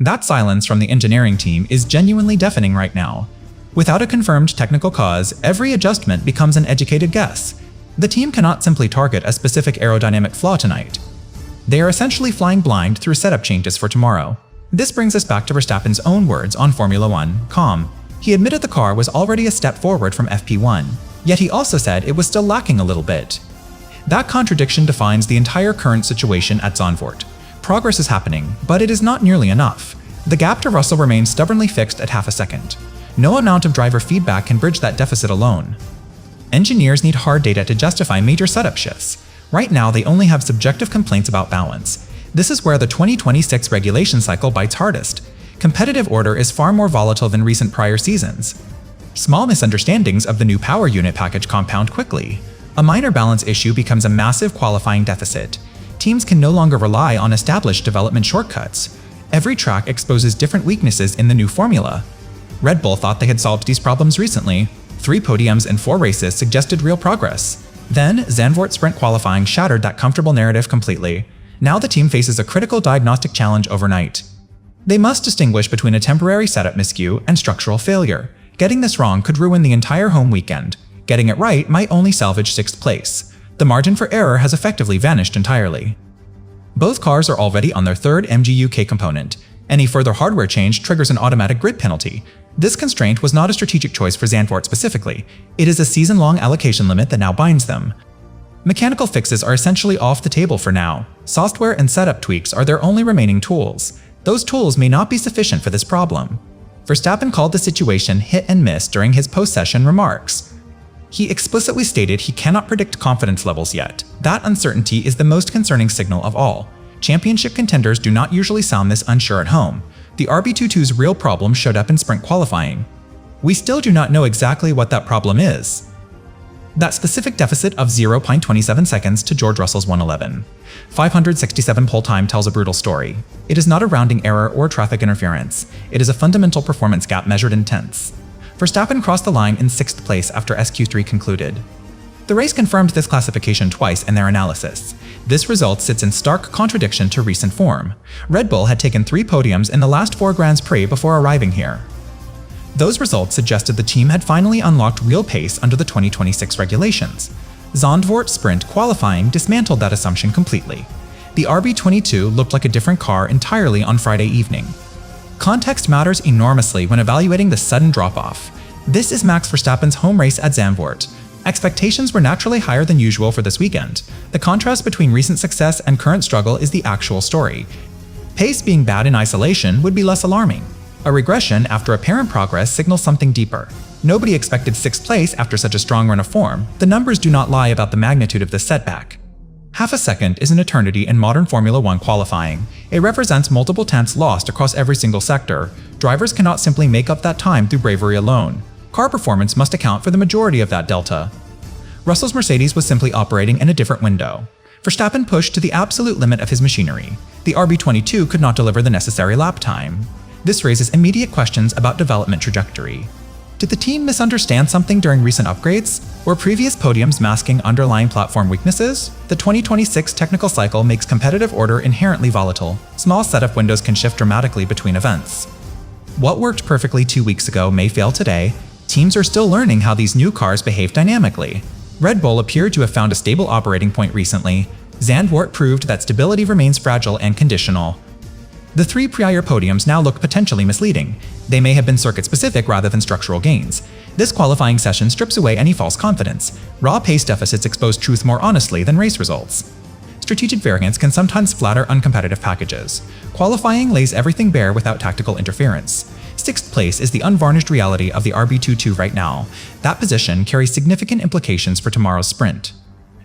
That silence from the engineering team is genuinely deafening right now. Without a confirmed technical cause, every adjustment becomes an educated guess. The team cannot simply target a specific aerodynamic flaw tonight. They are essentially flying blind through setup changes for tomorrow. This brings us back to Verstappen's own words on Formula 1. He admitted the car was already a step forward from FP1, yet he also said it was still lacking a little bit. That contradiction defines the entire current situation at Zandvoort. Progress is happening, but it is not nearly enough. The gap to Russell remains stubbornly fixed at half a second. No amount of driver feedback can bridge that deficit alone. Engineers need hard data to justify major setup shifts. Right now, they only have subjective complaints about balance. This is where the 2026 regulation cycle bites hardest. Competitive order is far more volatile than recent prior seasons. Small misunderstandings of the new power unit package compound quickly. A minor balance issue becomes a massive qualifying deficit. Teams can no longer rely on established development shortcuts. Every track exposes different weaknesses in the new formula. Red Bull thought they had solved these problems recently. 3 podiums in 4 races suggested real progress. Then, Zandvoort sprint qualifying shattered that comfortable narrative completely. Now the team faces a critical diagnostic challenge overnight. They must distinguish between a temporary setup miscue and structural failure. Getting this wrong could ruin the entire home weekend. Getting it right might only salvage 6th place. The margin for error has effectively vanished entirely. Both cars are already on their 3rd MGU-K component. Any further hardware change triggers an automatic grid penalty. This constraint was not a strategic choice for Zandvoort specifically. It is a season-long allocation limit that now binds them. Mechanical fixes are essentially off the table for now. Software and setup tweaks are their only remaining tools. Those tools may not be sufficient for this problem. Verstappen called the situation hit and miss during his post-session remarks. He explicitly stated he cannot predict confidence levels yet. That uncertainty is the most concerning signal of all. Championship contenders do not usually sound this unsure at home. The RB22's real problem showed up in sprint qualifying. We still do not know exactly what that problem is. That specific deficit of 0.27 seconds to George Russell's 1:11. 567 pole time tells a brutal story. It is not a rounding error or traffic interference. It is a fundamental performance gap measured in tenths. Verstappen crossed the line in 6th place after SQ3 concluded. The race confirmed this classification twice in their analysis. This result sits in stark contradiction to recent form. Red Bull had taken 3 podiums in the last 4 Grands Prix before arriving here. Those results suggested the team had finally unlocked real pace under the 2026 regulations. Zandvoort sprint qualifying dismantled that assumption completely. The RB22 looked like a different car entirely on Friday evening. Context matters enormously when evaluating the sudden drop-off. This is Max Verstappen's home race at Zandvoort. Expectations were naturally higher than usual for this weekend. The contrast between recent success and current struggle is the actual story. Pace being bad in isolation would be less alarming. A regression after apparent progress signals something deeper. Nobody expected 6th place after such a strong run of form. The numbers do not lie about the magnitude of this setback. Half a second is an eternity in modern Formula 1 qualifying. It represents multiple tenths lost across every single sector. Drivers cannot simply make up that time through bravery alone. Car performance must account for the majority of that delta. Russell's Mercedes was simply operating in a different window. Verstappen pushed to the absolute limit of his machinery. The RB22 could not deliver the necessary lap time. This raises immediate questions about development trajectory. Did the team misunderstand something during recent upgrades? Were previous podiums masking underlying platform weaknesses? The 2026 technical cycle makes competitive order inherently volatile. Small setup windows can shift dramatically between events. What worked perfectly 2 weeks ago may fail today. Teams are still learning how these new cars behave dynamically. Red Bull appeared to have found a stable operating point recently. Zandvoort proved that stability remains fragile and conditional. The 3 prior podiums now look potentially misleading. They may have been circuit-specific rather than structural gains. This qualifying session strips away any false confidence. Raw pace deficits expose truth more honestly than race results. Strategic variance can sometimes flatter uncompetitive packages. Qualifying lays everything bare without tactical interference. 6th place is the unvarnished reality of the RB22 right now. That position carries significant implications for tomorrow's sprint.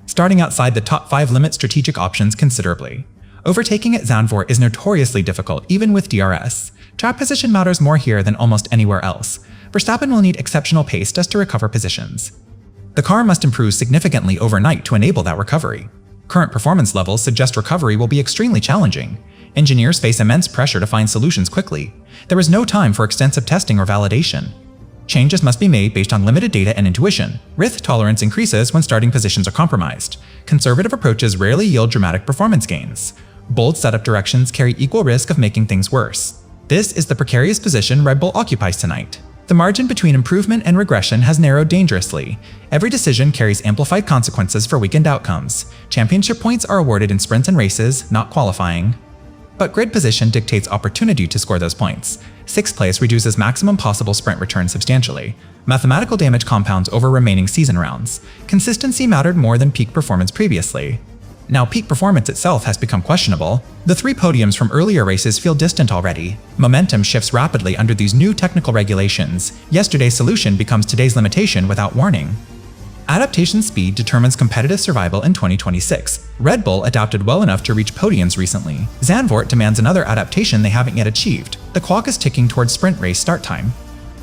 Starting outside the top 5 limits strategic options considerably. Overtaking at Zandvoort is notoriously difficult even with DRS. Track position matters more here than almost anywhere else. Verstappen will need exceptional pace just to recover positions. The car must improve significantly overnight to enable that recovery. Current performance levels suggest recovery will be extremely challenging. Engineers face immense pressure to find solutions quickly. There is no time for extensive testing or validation. Changes must be made based on limited data and intuition. Risk tolerance increases when starting positions are compromised. Conservative approaches rarely yield dramatic performance gains. Bold setup directions carry equal risk of making things worse. This is the precarious position Red Bull occupies tonight. The margin between improvement and regression has narrowed dangerously. Every decision carries amplified consequences for weekend outcomes. Championship points are awarded in sprints and races, not qualifying. But grid position dictates opportunity to score those points. 6th place reduces maximum possible sprint return substantially. Mathematical damage compounds over remaining season rounds. Consistency mattered more than peak performance previously. Now peak performance itself has become questionable. The 3 podiums from earlier races feel distant already. Momentum shifts rapidly under these new technical regulations. Yesterday's solution becomes today's limitation without warning. Adaptation speed determines competitive survival in 2026. Red Bull adapted well enough to reach podiums recently. Zandvoort demands another adaptation they haven't yet achieved. The clock is ticking towards sprint race start time.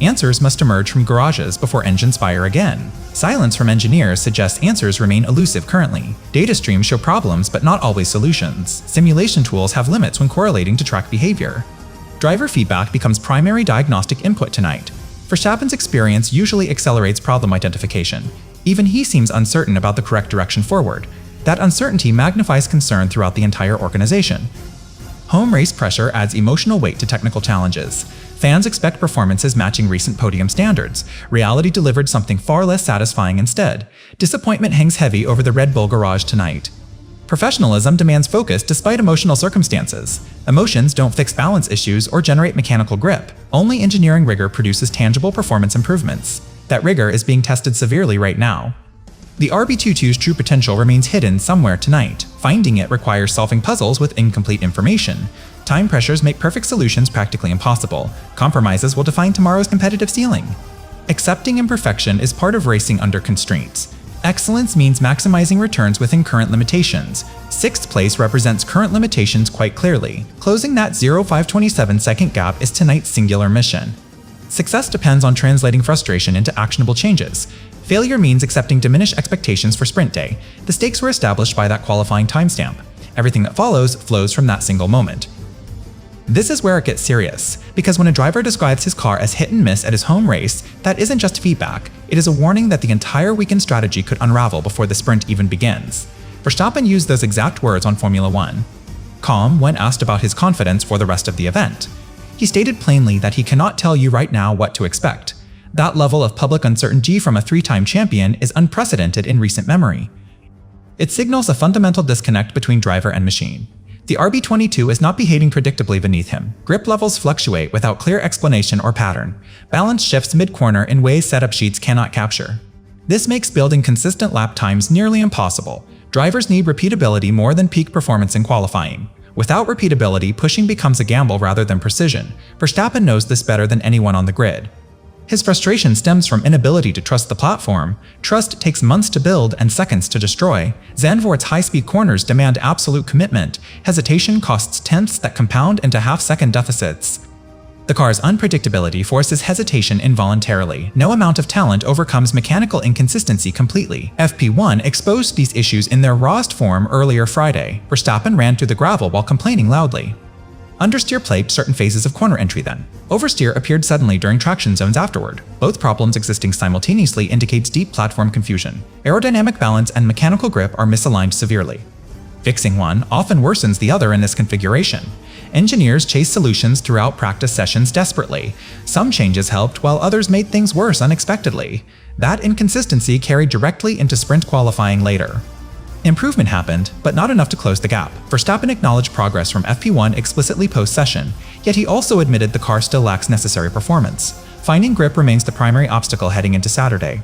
Answers must emerge from garages before engines fire again. Silence from engineers suggests answers remain elusive currently. Data streams show problems but not always solutions. Simulation tools have limits when correlating to track behavior. Driver feedback becomes primary diagnostic input tonight. Verstappen's experience usually accelerates problem identification. Even he seems uncertain about the correct direction forward. That uncertainty magnifies concern throughout the entire organization. Home race pressure adds emotional weight to technical challenges. Fans expect performances matching recent podium standards. Reality delivered something far less satisfying instead. Disappointment hangs heavy over the Red Bull garage tonight. Professionalism demands focus despite emotional circumstances. Emotions don't fix balance issues or generate mechanical grip. Only engineering rigor produces tangible performance improvements. That rigor is being tested severely right now. The RB22's true potential remains hidden somewhere tonight. Finding it requires solving puzzles with incomplete information. Time pressures make perfect solutions practically impossible. Compromises will define tomorrow's competitive ceiling. Accepting imperfection is part of racing under constraints. Excellence means maximizing returns within current limitations. 6th place represents current limitations quite clearly. Closing that 0.527-second gap is tonight's singular mission. Success depends on translating frustration into actionable changes. Failure means accepting diminished expectations for sprint day. The stakes were established by that qualifying timestamp. Everything that follows flows from that single moment. This is where it gets serious, because when a driver describes his car as hit and miss at his home race, that isn't just feedback, it is a warning that the entire weekend strategy could unravel before the sprint even begins. Verstappen used those exact words on Formula 1. Calm when asked about his confidence for the rest of the event. He stated plainly that he cannot tell you right now what to expect. That level of public uncertainty from a 3-time champion is unprecedented in recent memory. It signals a fundamental disconnect between driver and machine. The RB22 is not behaving predictably beneath him. Grip levels fluctuate without clear explanation or pattern. Balance shifts mid-corner in ways setup sheets cannot capture. This makes building consistent lap times nearly impossible. Drivers need repeatability more than peak performance in qualifying. Without repeatability, pushing becomes a gamble rather than precision. Verstappen knows this better than anyone on the grid. His frustration stems from inability to trust the platform. Trust takes months to build and seconds to destroy. Zandvoort's high-speed corners demand absolute commitment. Hesitation costs tenths that compound into half-second deficits. The car's unpredictability forces hesitation involuntarily. No amount of talent overcomes mechanical inconsistency completely. FP1 exposed these issues in their rawest form earlier Friday. Verstappen ran through the gravel while complaining loudly. Understeer plagued certain phases of corner entry then. Oversteer appeared suddenly during traction zones afterward. Both problems existing simultaneously indicates deep platform confusion. Aerodynamic balance and mechanical grip are misaligned severely. Fixing one often worsens the other in this configuration. Engineers chase solutions throughout practice sessions desperately. Some changes helped while others made things worse unexpectedly. That inconsistency carried directly into sprint qualifying later. Improvement happened, but not enough to close the gap. Verstappen acknowledged progress from FP1 explicitly post-session, yet he also admitted the car still lacks necessary performance. Finding grip remains the primary obstacle heading into Saturday.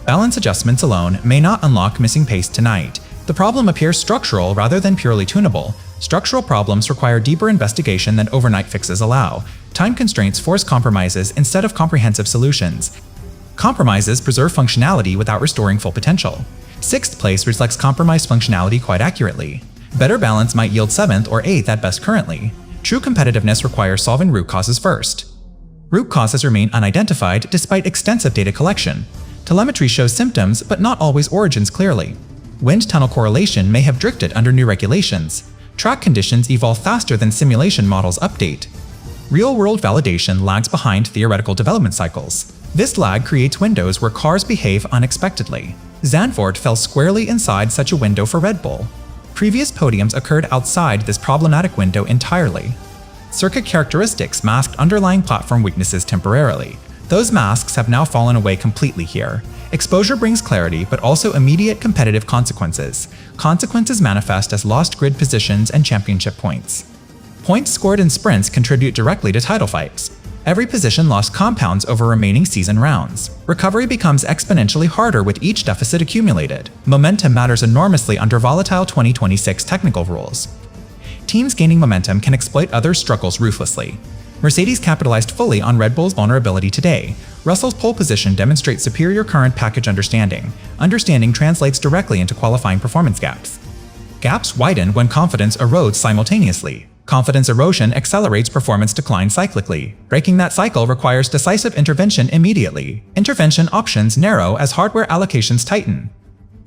Balance adjustments alone may not unlock missing pace tonight. The problem appears structural rather than purely tunable. Structural problems require deeper investigation than overnight fixes allow. Time constraints force compromises instead of comprehensive solutions. Compromises preserve functionality without restoring full potential. 6th place reflects compromised functionality quite accurately. Better balance might yield 7th or 8th at best currently. True competitiveness requires solving root causes first. Root causes remain unidentified despite extensive data collection. Telemetry shows symptoms, but not always origins clearly. Wind tunnel correlation may have drifted under new regulations. Track conditions evolve faster than simulation models update. Real-world validation lags behind theoretical development cycles. This lag creates windows where cars behave unexpectedly. Zandvoort fell squarely inside such a window for Red Bull. Previous podiums occurred outside this problematic window entirely. Circuit characteristics masked underlying platform weaknesses temporarily. Those masks have now fallen away completely here. Exposure brings clarity, but also immediate competitive consequences. Consequences manifest as lost grid positions and championship points. Points scored in sprints contribute directly to title fights. Every position lost compounds over remaining season rounds. Recovery becomes exponentially harder with each deficit accumulated. Momentum matters enormously under volatile 2026 technical rules. Teams gaining momentum can exploit others' struggles ruthlessly. Mercedes capitalized fully on Red Bull's vulnerability today. Russell's pole position demonstrates superior current package understanding. Understanding translates directly into qualifying performance gaps. Gaps widen when confidence erodes simultaneously. Confidence erosion accelerates performance decline cyclically. Breaking that cycle requires decisive intervention immediately. Intervention options narrow as hardware allocations tighten.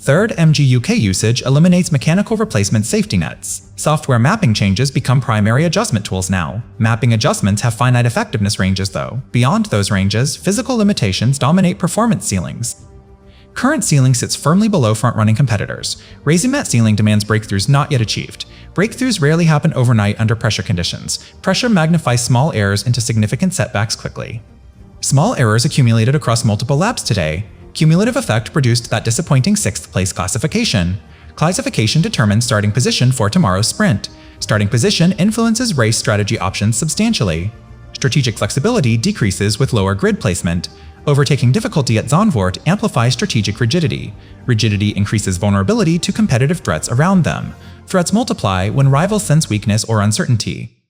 Third, MGUK usage eliminates mechanical replacement safety nets. Software mapping changes become primary adjustment tools now. Mapping adjustments have finite effectiveness ranges though. Beyond those ranges, physical limitations dominate performance ceilings. Current ceiling sits firmly below front-running competitors. Raising that ceiling demands breakthroughs not yet achieved. Breakthroughs rarely happen overnight under pressure conditions. Pressure magnifies small errors into significant setbacks quickly. Small errors accumulated across multiple laps today. Cumulative effect produced that disappointing 6th place classification. Classification determines starting position for tomorrow's sprint. Starting position influences race strategy options substantially. Strategic flexibility decreases with lower grid placement. Overtaking difficulty at Zandvoort amplifies strategic rigidity. Rigidity increases vulnerability to competitive threats around them. Threats multiply when rivals sense weakness or uncertainty.